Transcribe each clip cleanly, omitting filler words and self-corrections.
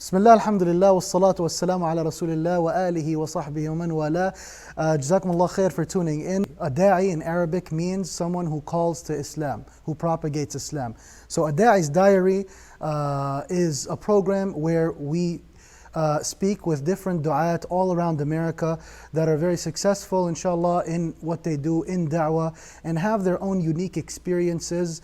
Bismillah, alhamdulillah, wassalatu wassalamu ala rasulillah wa alihi wa sahbihi wa man wala. Jazakumullah khair for tuning in. A da'i in Arabic means someone who calls to Islam, who propagates Islam. So a da'i's diary is a program where we speak with different du'at all around America that are very successful, inshallah, in what they do in da'wah and have their own unique experiences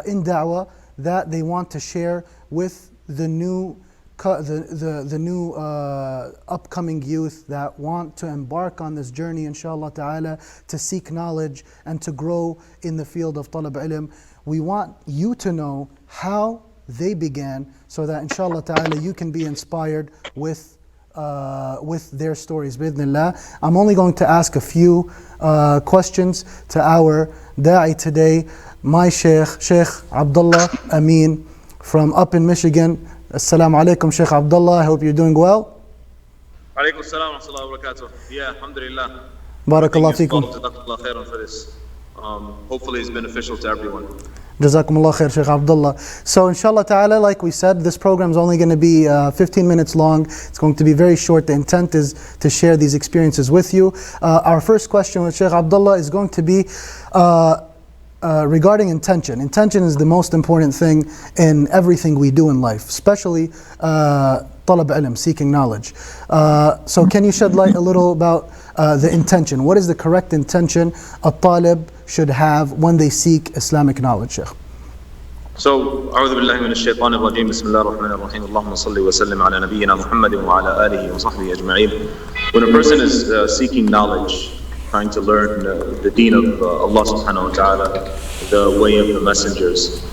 in da'wah that they want to share with the new upcoming youth that want to embark on this journey, inshallah ta'ala, to seek knowledge and to grow in the field of talab ilm. We want you to know how they began so that inshallah ta'ala you can be inspired with their stories, bi'idhnillah. I'm only going to ask a few questions to our da'i today, my Shaykh Abdullah Ameen from up in Michigan. Assalamu alaikum, Shaykh Abdullah. I hope you're doing well. Alaikum assalam wa rahmatullahi wa barakatuh. Yeah, alhamdulillah. Barakallah fikum. Jazakumullah khairan for this. Hopefully it's beneficial to everyone. Jazakumullah khair, Shaykh Abdullah. So inshallah ta'ala, like we said, this program is only going to be 15 minutes long. It's going to be very short. The intent is to share these experiences with you. Our first question with Shaykh Abdullah is going to be regarding intention. Intention is the most important thing in everything we do in life, especially talab ilm, seeking knowledge. So can you shed light a little about the intention? What is the correct intention a talib should have when they seek Islamic knowledge, Shaykh? So, أعوذ بالله من الشيطان الرجيم بسم الله الرحمن الرحيم اللهم صل وسلم على نبينا محمد وعلى آله وصحبه أجمعين. When a person is seeking knowledge, trying to learn the deen of Allah subhanahu wa ta'ala, the way of the messengers,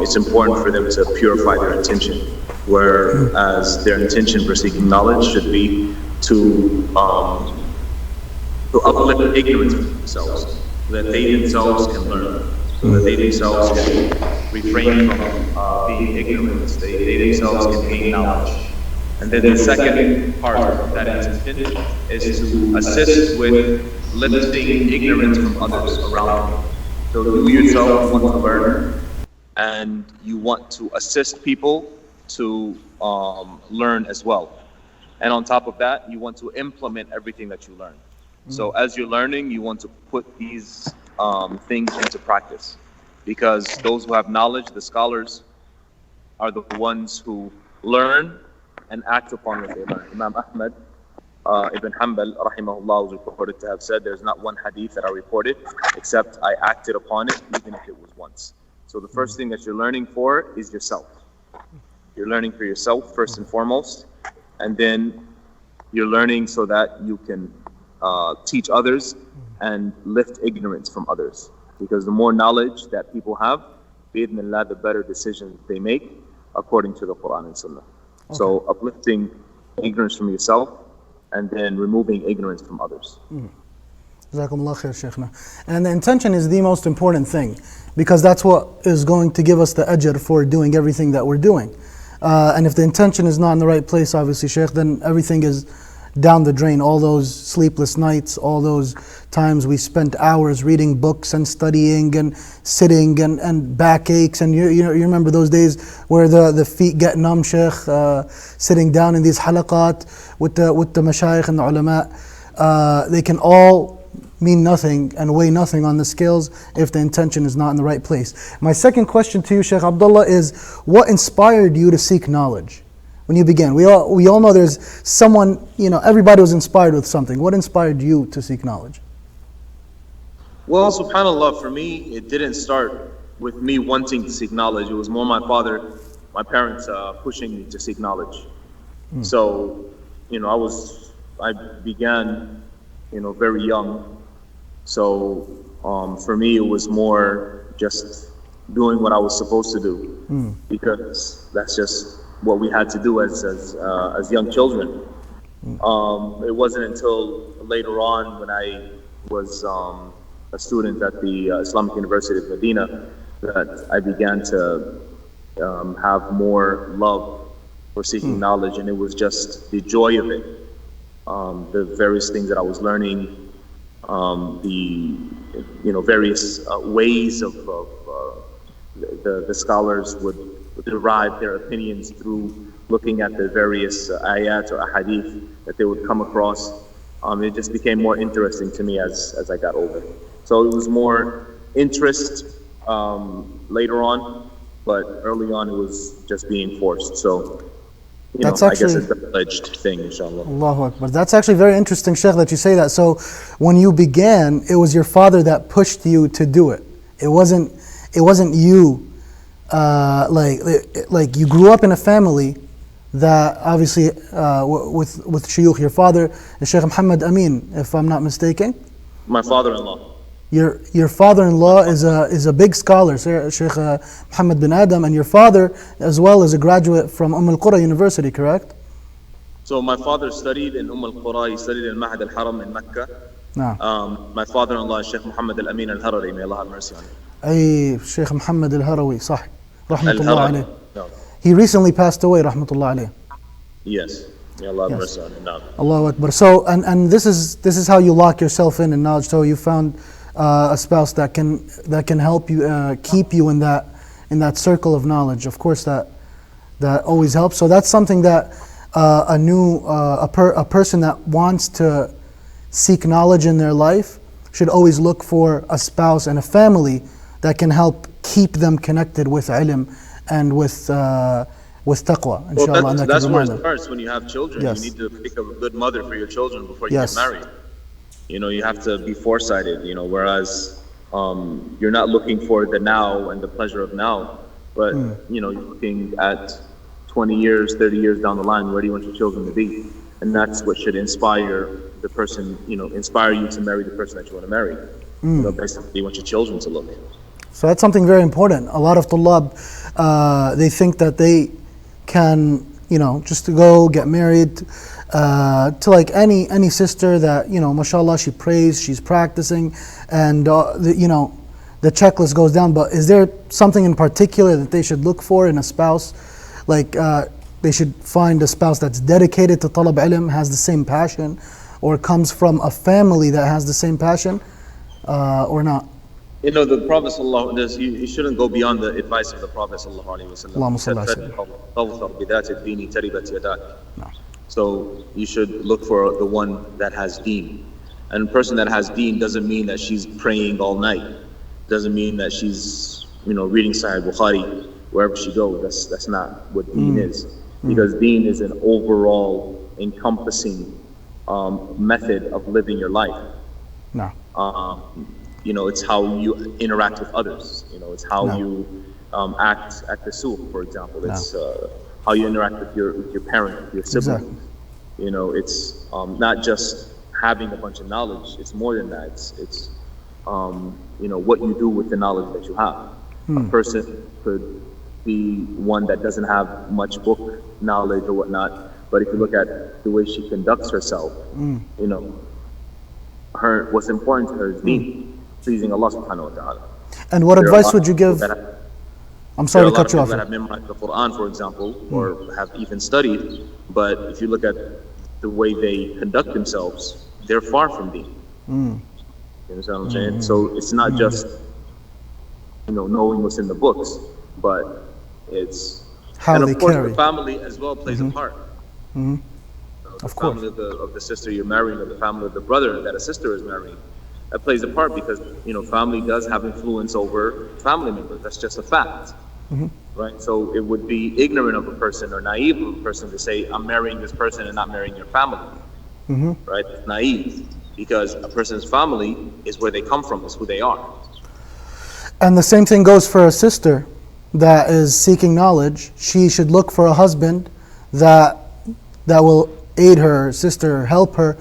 it's important for them to purify their intention, whereas their intention for seeking knowledge should be to uplift ignorance of themselves, so that they themselves can learn, so that they themselves can refrain from being ignorant, they themselves can gain knowledge. And then the second part of that intention is to assist with lifting ignorance from others around you. So you yourself want to learn, and you want to assist people to learn as well. And on top of that, you want to implement everything that you learn. So as you're learning, you want to put these things into practice. Because those who have knowledge, the scholars, are the ones who learn and act upon what they learn. Imam Ahmad Ibn Hanbal rahimahullah was reported to have said, there's not one hadith that I reported except I acted upon it, even if it was once. So the first thing that you're learning for is yourself. You're learning for yourself first and foremost, and then you're learning so that you can teach others and lift ignorance from others. Because the more knowledge that people have, bi'idhnillah, the better decisions they make according to the Quran and Sunnah. Okay. So uplifting ignorance from yourself and then removing ignorance from others. Jazakumullah khair, Shaykhna. And the intention is the most important thing, because that's what is going to give us the ajr for doing everything that we're doing. And if the intention is not in the right place, obviously, Shaykh, then everything is down the drain. All those sleepless nights, all those times we spent hours reading books and studying and sitting and backaches, and you remember those days where the feet get numb, Shaykh, sitting down in these halaqat with the mashayikh and the ulama. They can all mean nothing and weigh nothing on the scales if the intention is not in the right place. My second question to you, Shaykh Abdullah, is what inspired you to seek knowledge? When you began, we all know there's someone, everybody was inspired with something. What inspired you to seek knowledge? Well, subhanAllah, for me, it didn't start with me wanting to seek knowledge. It was more my parents pushing me to seek knowledge. So, I began, very young. So, for me, it was more just doing what I was supposed to do, because that's just what we had to do as young children. It wasn't until later on when I was a student at the Islamic University of Medina that I began to have more love for seeking knowledge, and it was just the joy of it. The various things that I was learning, the various ways of the scholars would derive their opinions through looking at the various ayat or ahadith that they would come across. It just became more interesting to me as I got older. So it was more interest later on, but early on it was just being forced. So, That's I guess actually, it's a pledged thing, inshallah. Allahu Akbar. That's actually very interesting, Shaykh, that you say that. So when you began, it was your father that pushed you to do it. It wasn't you, like you grew up in a family that obviously with shuyukh. Your father is Shaykh Mohammed Ameen, if I'm not mistaken. My father-in-law. Your father-in-law is a big scholar, Shaykh Muhammad bin Adam, and your father as well is a graduate from al-Qura University, correct? So my father studied in al-Qura. He studied in Masjid al-Haram in Mecca. No. My father-in-law is Shaykh Muhammad al-Amin al-Harari. May Allah have mercy on him. أي Shaykh Muhammad al-Harawi, صح. Rahmatullah Al-Harari. alayh. No. He recently passed away, Rahmatullah alayh. Yes. May Allah have Yes. mercy on him. No. Allahu Akbar. So, and this is how you lock yourself in knowledge. So you found a spouse that can help you keep you in that circle of knowledge. Of course, that always helps. So that's something that a person that wants to seek knowledge in their life should always look for a spouse and a family that can help keep them connected with ilm and with taqwa, inshallah. Well, and that's can where remind it them. starts when you have children. Yes. You need to pick a good mother for your children before you Yes. get married. You have to be foresighted, whereas you're not looking for the now and the pleasure of now, but you're looking at 20 years, 30 years down the line, where do you want your children to be? And that's what should inspire the person, inspire you to marry the person that you want to marry. Basically you want your children to look. So that's something very important. A lot of tullab, they think that they can, just to go get married to like any sister that, mashallah, she prays, she's practicing, and the checklist goes down. But is there something in particular that they should look for in a spouse? Like they should find a spouse that's dedicated to talab ilm, has the same passion, or comes from a family that has the same passion, or not? The Prophet ﷺ, you shouldn't go beyond the advice of the Prophet ﷺ. No. So you should look for the one that has deen. And a person that has deen doesn't mean that she's praying all night. Doesn't mean that she's reading Sahih Bukhari wherever she goes. That's not what deen is. Because deen is an overall encompassing method of living your life. No. It's how you interact with others. It's how you act at the souk, for example. It's how you interact with your parent, with your siblings. Exactly. It's not just having a bunch of knowledge. It's more than that. It's what you do with the knowledge that you have. A person could be one that doesn't have much book knowledge or whatnot, but if you look at the way she conducts herself, what's important to her is deen, pleasing Allah subhanahu wa ta'ala. And what advice would you give? I'm sorry to cut you off. There are a lot of people that have memorized the Quran, for example, or have even studied, but if you look at the way they conduct themselves, they're far from deen. You understand what I'm saying? So it's not just knowing what's in the books, but it's how and they of course carry. The family as well plays a part. The Of course. family of the sister you're marrying, or the family of the brother that a sister is marrying, that plays a part, because family does have influence over family members. That's just a fact, right? So it would be ignorant of a person or naive of a person to say, I'm marrying this person and not marrying your family, right? It's naive, because a person's family is where they come from, is who they are. And the same thing goes for a sister that is seeking knowledge. She should look for a husband that will aid her sister, help her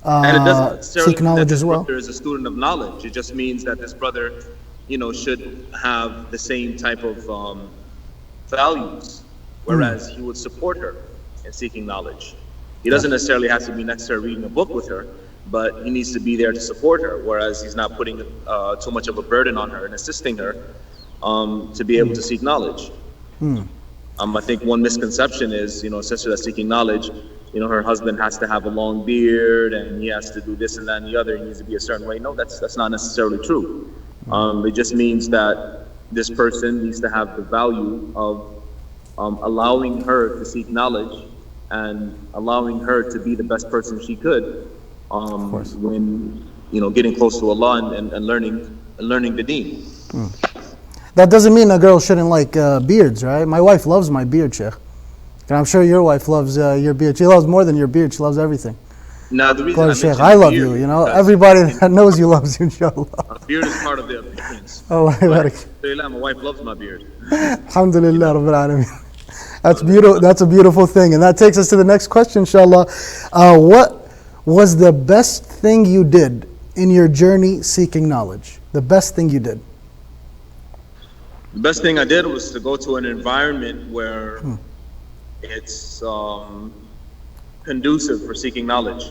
And it doesn't necessarily seek mean that knowledge this as well. brother is a student of knowledge. It just means that this brother, should have the same type of values, whereas he would support her in seeking knowledge. He doesn't necessarily have to be necessarily reading a book with her, but he needs to be there to support her, whereas he's not putting too much of a burden on her and assisting her to be able to seek knowledge. I think one misconception is, a sister that's seeking knowledge, her husband has to have a long beard and he has to do this and that and the other. He needs to be a certain way. No, that's not necessarily true. It just means that this person needs to have the value of allowing her to seek knowledge and allowing her to be the best person she could when getting close to Allah and learning the deen. That doesn't mean a girl shouldn't like beards, right? My wife loves my beard, Shaykh. And I'm sure your wife loves your beard. She loves more than your beard. She loves everything. Now, the reason Shaykh, I love you, everybody that knows you loves you, inshallah. Beard is part of the appearance. Oh, my wife loves my beard. Alhamdulillah, Rabbil Alameen. That's beautiful. That's a beautiful thing. And that takes us to the next question, inshallah. What was the best thing you did in your journey seeking knowledge? The best thing you did? The best thing I did was to go to an environment where it's conducive for seeking knowledge,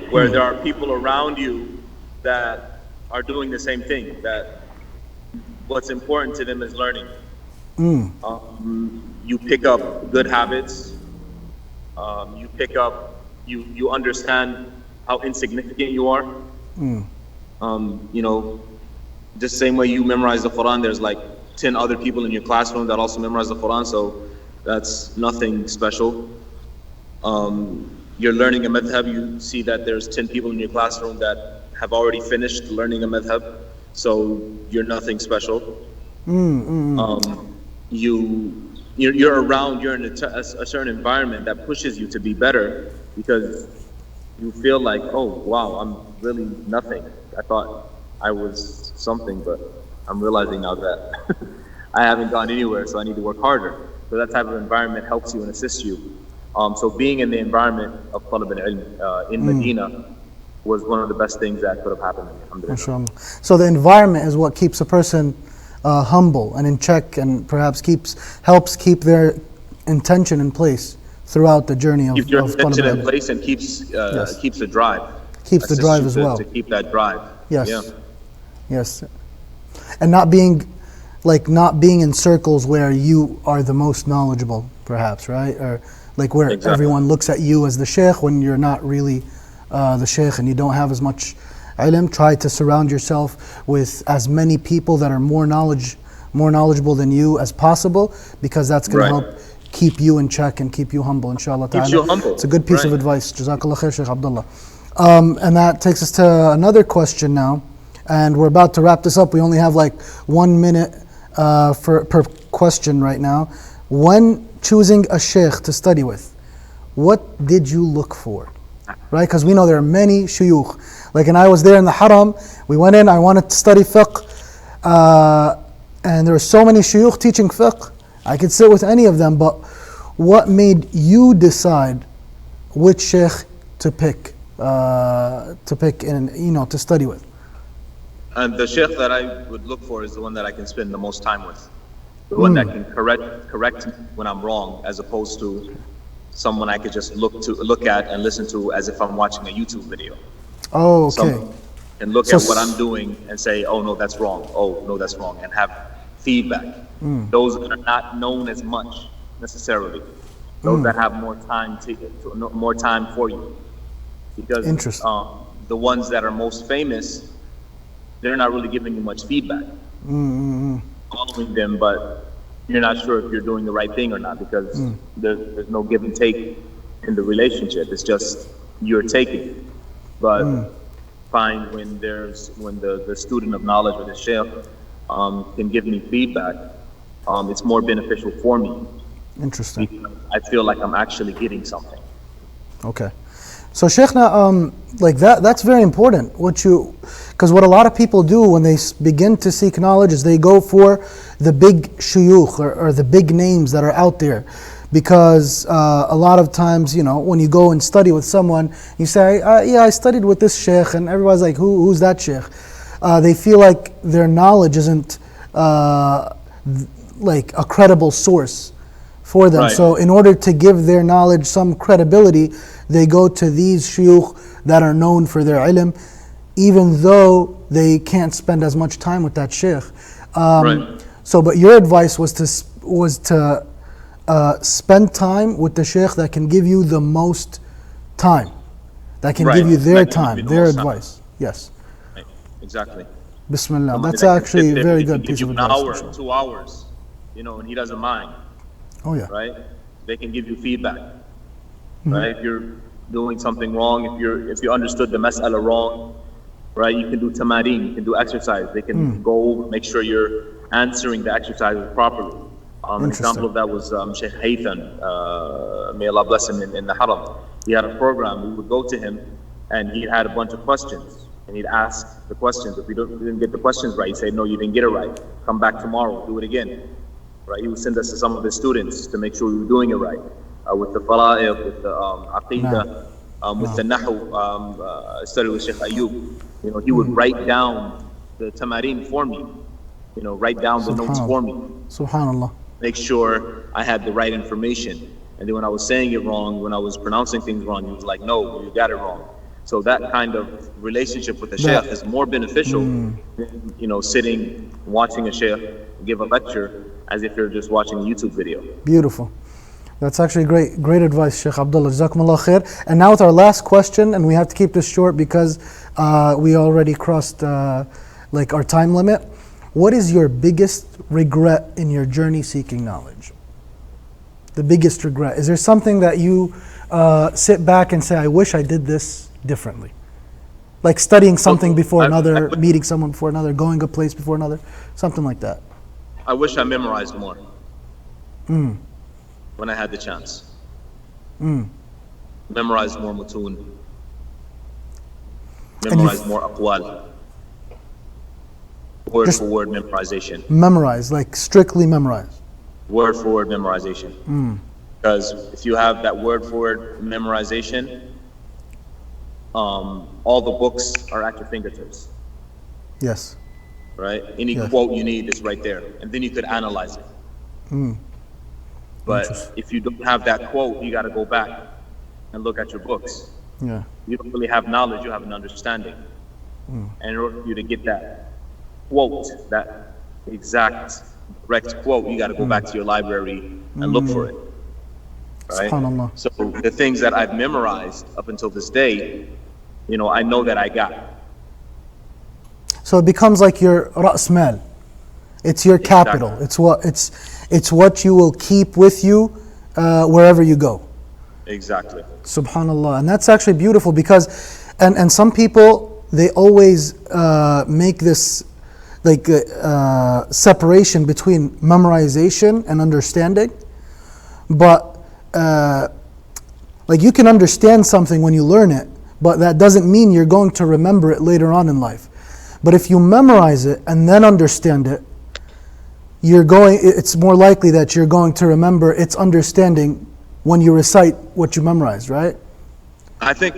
where there are people around you that are doing the same thing, that what's important to them is learning. You pick up good habits, you understand how insignificant you are. Just the same way you memorize the Quran, there's like 10 other people in your classroom that also memorize the Quran, so that's nothing special. You're learning a madhab, you see that there's 10 people in your classroom that have already finished learning a madhab, so you're nothing special. You're around, you're in a certain environment that pushes you to be better, because you feel like, oh wow, I'm really nothing. I thought I was something, but I'm realizing now that I haven't gone anywhere, so I need to work harder. So that type of environment helps you and assists you. So being in the environment of Talib al-Ilm in Medina was one of the best things that could have happened to me. Alhamdulillah. So the environment is what keeps a person humble and in check, and perhaps helps keep their intention in place throughout the journey of keeps your intention in place and keeps the drive. Keeps the drive as well. To keep that drive. Yes. Yeah. Yes. And not being in circles where you are the most knowledgeable, perhaps, right? Or like where everyone looks at you as the Shaykh when you're not really the Shaykh and you don't have as much ilm. Try to surround yourself with as many people that are more knowledgeable than you as possible, because that's going to help keep you in check and keep you humble, inshallah ta'ala. Keeps you humble. It's a good piece of advice. Jazakallah khair, Shaykh Abdullah. And that takes us to another question now. And we're about to wrap this up. We only have like 1 minute per question right now. When choosing a Shaykh to study with, what did you look for? Right? Because we know there are many shuyukh. Like, and I was there in the haram. We went in, I wanted to study fiqh. And there were so many shuyukh teaching fiqh. I could sit with any of them, but what made you decide which Shaykh to pick and to study with? And the Shaykh that I would look for is the one that I can spend the most time with. The one that can correct me when I'm wrong, as opposed to someone I could just look at and listen to as if I'm watching a YouTube video. Oh, okay. And look at what I'm doing and say, oh no, that's wrong. Oh no, that's wrong. And have feedback. Those that are not known as much necessarily. Those that have more time more time for you. Because the ones that are most famous, they're not really giving you much feedback. Following them, but you're not sure if you're doing the right thing or not, because there's no give and take in the relationship. It's just you're taking. But find when the student of knowledge or the Shaykh can give me feedback, it's more beneficial for me. Interesting. Because I feel like I'm actually getting something. Okay. So Shaykhna, like that's very important. Because what a lot of people do when they begin to seek knowledge is they go for the big shuyukh or the big names that are out there. Because a lot of times, when you go and study with someone, you say, yeah, I studied with this Shaykh, and everybody's like, who's that Shaykh? They feel like their knowledge isn't like a credible source for them. Right. So in order to give their knowledge some credibility, they go to these shuyukh that are known for their ilm, even though they can't spend as much time with that Shaykh. So, but your advice was to spend time with the Shaykh that can give you the most time, that can give you their time, their advice. Yes. Right. Exactly. Bismillah. That's actually a very good piece of advice. An hour, 2 hours, and he doesn't mind. Oh yeah. right? They can give you feedback, right? If you're doing something wrong, if you understood the mas'ala wrong, right? You can do tamareen, you can do exercise. They can go make sure you're answering the exercises properly. An example of that was Shaykh Haytham, may Allah bless him in the Haram. He had a program. We would go to him, and he had a bunch of questions, and he'd ask the questions. If we didn't get the questions right, he'd say, "No, you didn't get it right. Come back tomorrow, do it again." Right? He would send us to some of his students to make sure we were doing it right. With the fara'id, with the aqidah, with the nahu, study with Shaykh Ayub. You know, he would write down the tamareen for me. You know, write down the notes for me. Subhanallah. Make sure I had the right information. And then when I was saying it wrong, when I was pronouncing things wrong, he was like, "No, you got it wrong." So that kind of relationship with the Shaykh is more beneficial than, you know, sitting, watching a Shaykh give a lecture as if you're just watching a YouTube video. Beautiful. That's actually great advice, Shaykh Abdullah. Jazakumullah khair. And now with our last question, and we have to keep this short because we already crossed like our time limit. What is your biggest regret in your journey seeking knowledge? The biggest regret. Is there something that you sit back and say, "I wish I did this differently"? Like studying something before another, meeting someone before another, going a place before another, something like that. I wish I memorized more when I had the chance. Memorize more mutun. Memorize more aqwal. Word for word memorization. Memorize, like strictly memorize. Word for word memorization. Because if you have that word for word memorization, all the books are at your fingertips. Yes. Right? Any quote you need is right there. And then you could analyze it. But if you don't have that quote, you got to go back and look at your books. Yeah. You don't really have knowledge, you have an understanding. And in order for you to get that quote, that exact correct quote, you got to go back to your library and look for it. Right? SubhanAllah. So the things that I've memorized up until this day, you know, I know that I got. So it becomes like your ra's mal. It's your capital. It's what you will keep with you wherever you go. Exactly. Subhanallah. And that's actually beautiful because, and some people, they always make this like separation between memorization and understanding. But like you can understand something when you learn it, but that doesn't mean you're going to remember it later on in life. But if you memorize it and then understand it, it's more likely that you're going to remember its understanding when you recite what you memorized, right? I think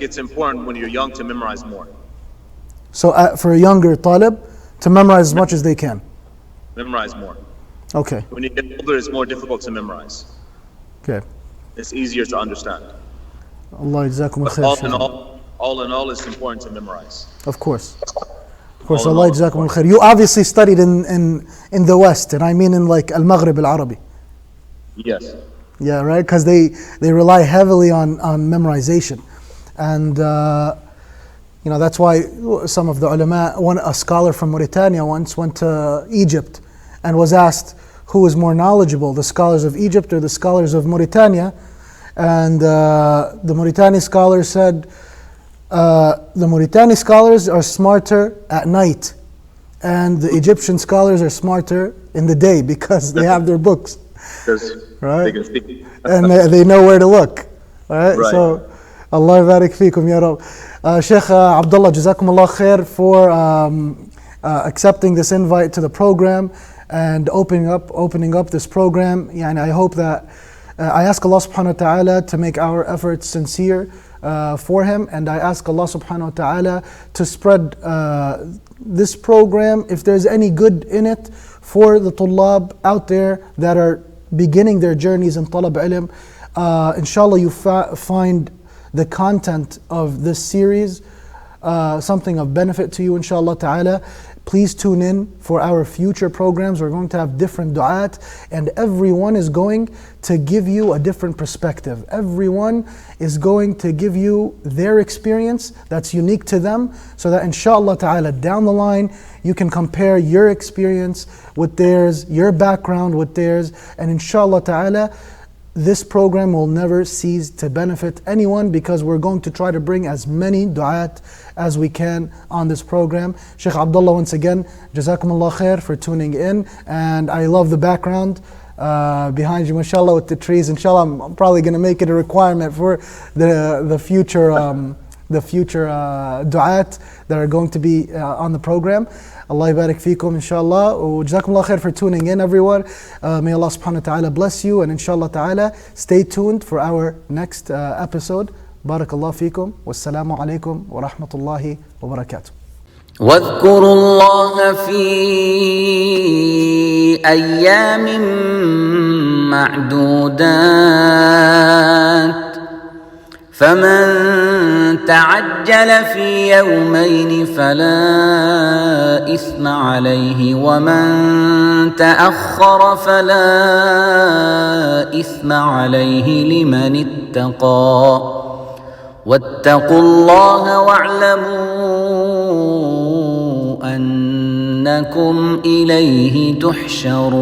it's important when you're young to memorize more. So for a younger talib, to memorize as much as they can. Memorize more. Okay. When you get older, it's more difficult to memorize. Okay. It's easier to understand. Allah jazakum khair. All in all, it's important to memorize. Of course. Of course, Allah jazakum khair. You obviously studied in the West, and I mean in like Al-Maghrib Al-Arabi. Yes. Yeah, right? Because they rely heavily on memorization. And you know, that's why some of the ulama, a scholar from Mauritania once went to Egypt and was asked who was more knowledgeable, the scholars of Egypt or the scholars of Mauritania. And the Mauritania scholar said, the Mauritania scholars are smarter at night, and the Egyptian scholars are smarter in the day because they have their books, right? They can speak. And they know where to look, right? So, Allah barik feekum ya Rab. Shaykh Abdullah, jazakumullah khair for accepting this invite to the program and opening up this program. And I hope that I ask Allah subhanahu wa ta'ala to make our efforts sincere for him, and I ask Allah subhanahu wa ta'ala to spread this program, if there's any good in it, for the tullab out there that are beginning their journeys in talab ilm. Inshallah you find the content of this series something of benefit to you, inshallah ta'ala. Please tune in for our future programs. We're going to have different du'at, and everyone is going to give you a different perspective. Everyone is going to give you their experience that's unique to them, so that inshallah ta'ala down the line you can compare your experience with theirs, your background with theirs, and inshallah ta'ala this program will never cease to benefit anyone, because we're going to try to bring as many du'at as we can on this program. Shaykh Abdullah, once again, Jazakumullah khair for tuning in. And I love the background behind you, mashallah, with the trees. Inshallah, I'm probably going to make it a requirement for the future du'at that are going to be on the program. Allah yabarak feekum, inshallah. Jazakumullah khair for tuning in, everyone. May Allah subhanahu wa ta'ala bless you, and inshallah ta'ala stay tuned for our next episode. Barakallah feekum. Wassalamu alaikum wa rahmatullahi wa barakatuh. واذكروا الله في أيام معدودات فمن تعجل في يومين فلا إثم عليه ومن تأخر فلا إثم عليه لمن اتقى واتقوا الله واعلموا أنكم إليه تحشرون.